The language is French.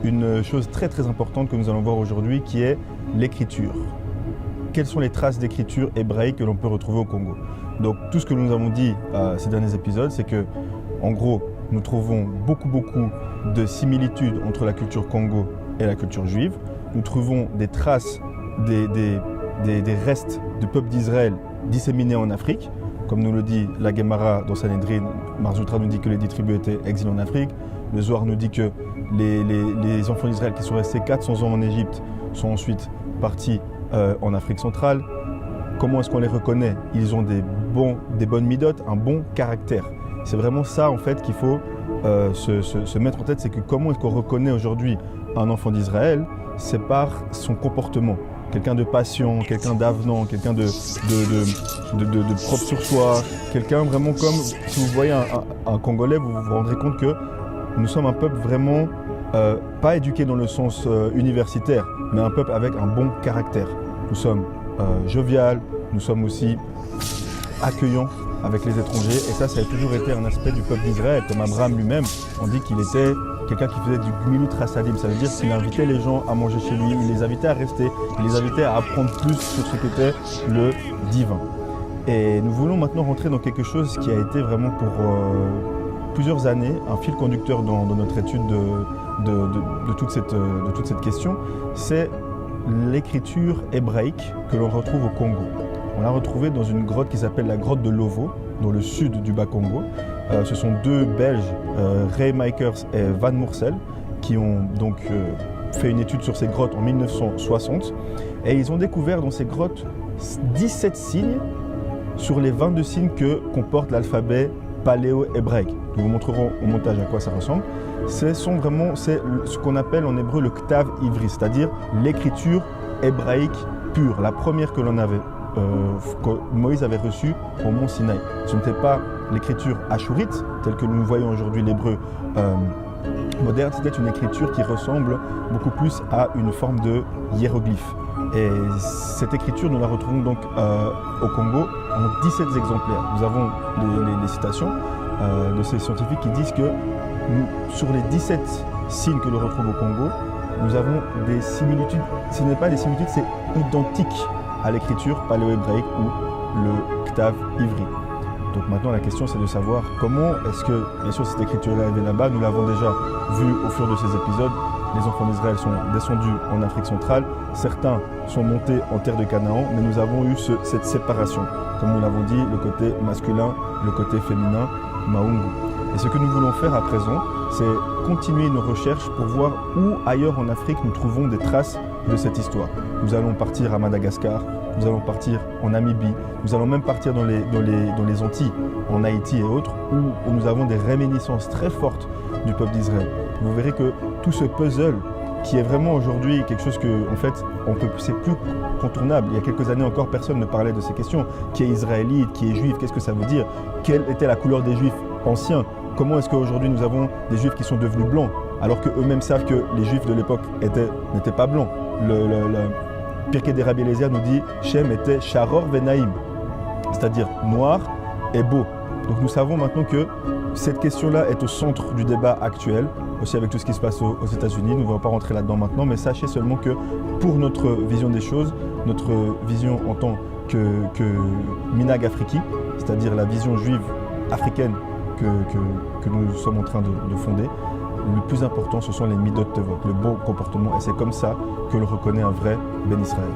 une chose très très importante que nous allons voir aujourd'hui qui est l'écriture. Quelles sont les traces d'écriture hébraïque que l'on peut retrouver au Congo? Donc tout ce que nous avons dit ces derniers épisodes, c'est que en gros, nous trouvons beaucoup de similitudes entre la culture Congo et la culture juive. Nous trouvons des traces, des restes du peuple d'Israël disséminés en Afrique. Comme nous le dit la Gemara dans Sanhedrin, Marzoutra nous dit que les 10 tribus étaient exilées en Afrique. Le Zohar nous dit que les enfants d'Israël qui sont restés 400 ans en Égypte sont ensuite partis en Afrique centrale. Comment est-ce qu'on les reconnaît? Ils ont des bonnes midotes, un bon caractère. C'est vraiment ça en fait qu'il faut se mettre en tête, c'est que comment est-ce qu'on reconnaît aujourd'hui un enfant d'Israël? C'est par son comportement. Quelqu'un de patient, quelqu'un d'avenant, quelqu'un de propre sur soi, quelqu'un vraiment comme, si vous voyez un Congolais, vous vous rendrez compte que nous sommes un peuple vraiment pas éduqué dans le sens universitaire, mais un peuple avec un bon caractère. Nous sommes jovial, nous sommes aussi accueillants avec les étrangers, et ça a toujours été un aspect du peuple d'Israël. Comme Abraham lui-même, on dit qu'il était quelqu'un qui faisait du gmilut rasadim, ça veut dire qu'il invitait les gens à manger chez lui, il les invitait à rester, il les invitait à apprendre plus sur ce qu'était le divin. Et nous voulons maintenant rentrer dans quelque chose qui a été vraiment pour plusieurs années un fil conducteur dans notre étude de toute cette question, c'est l'écriture hébraïque que l'on retrouve au Congo. On l'a retrouvée dans une grotte qui s'appelle la grotte de Lovo, dans le sud du Bas-Congo. Ce sont deux Belges, Ray Makers et Van Moorsel, qui ont donc fait une étude sur ces grottes en 1960. Et ils ont découvert dans ces grottes 17 signes sur les 22 signes que comporte l'alphabet paléo-hébraïque. Nous vous montrerons au montage à quoi ça ressemble. C'est ce qu'on appelle en hébreu le Ktav Ivri, c'est-à-dire l'écriture hébraïque pure, la première que Moïse avait reçue au mont Sinaï. Ce n'était pas l'écriture ashurite, telle que nous voyons aujourd'hui l'hébreu moderne, c'était une écriture qui ressemble beaucoup plus à une forme de hiéroglyphe. Et cette écriture, nous la retrouvons donc au Congo en 17 exemplaires. Nous avons les citations de ces scientifiques qui disent que sur les 17 signes que l'on retrouve au Congo, nous avons des similitudes. Ce n'est pas des similitudes, c'est identique à l'écriture paléo-hébraïque ou le Ktav Ivri. Donc maintenant la question c'est de savoir comment est-ce que, bien sûr cette écriture est arrivée là-bas, nous l'avons déjà vu au fur de ces épisodes, les enfants d'Israël sont descendus en Afrique centrale, certains sont montés en terre de Canaan, mais nous avons eu cette séparation, comme nous l'avons dit, le côté masculin, le côté féminin, Maungu. Et ce que nous voulons faire à présent, c'est continuer nos recherches pour voir où ailleurs en Afrique nous trouvons des traces de cette histoire. Nous allons partir à Madagascar, nous allons partir en Namibie, nous allons même partir dans les Antilles, en Haïti et autres, où nous avons des réminiscences très fortes du peuple d'Israël. Vous verrez que tout ce puzzle, qui est vraiment aujourd'hui quelque chose que, en fait, c'est plus contournable. Il y a quelques années encore, personne ne parlait de ces questions. Qui est israélite, qui est juif, qu'est-ce que ça veut dire? Quelle était la couleur des juifs anciens? Comment est-ce qu'aujourd'hui nous avons des juifs qui sont devenus blancs, alors qu'eux-mêmes savent que les juifs de l'époque n'étaient pas blancs? Pirkei de Rabbi Eliezer nous dit « Shem était Sharor Venaim », c'est-à-dire noir et beau. Donc nous savons maintenant que cette question-là est au centre du débat actuel, aussi avec tout ce qui se passe aux États-Unis. Nous ne allons pas rentrer là-dedans maintenant, mais sachez seulement que pour notre vision des choses, notre vision en tant que Minag Afriki, c'est-à-dire la vision juive africaine que nous sommes en train de fonder, le plus important, ce sont les midot tevot, le bon comportement, et c'est comme ça que l'on reconnaît un vrai Ben Israël.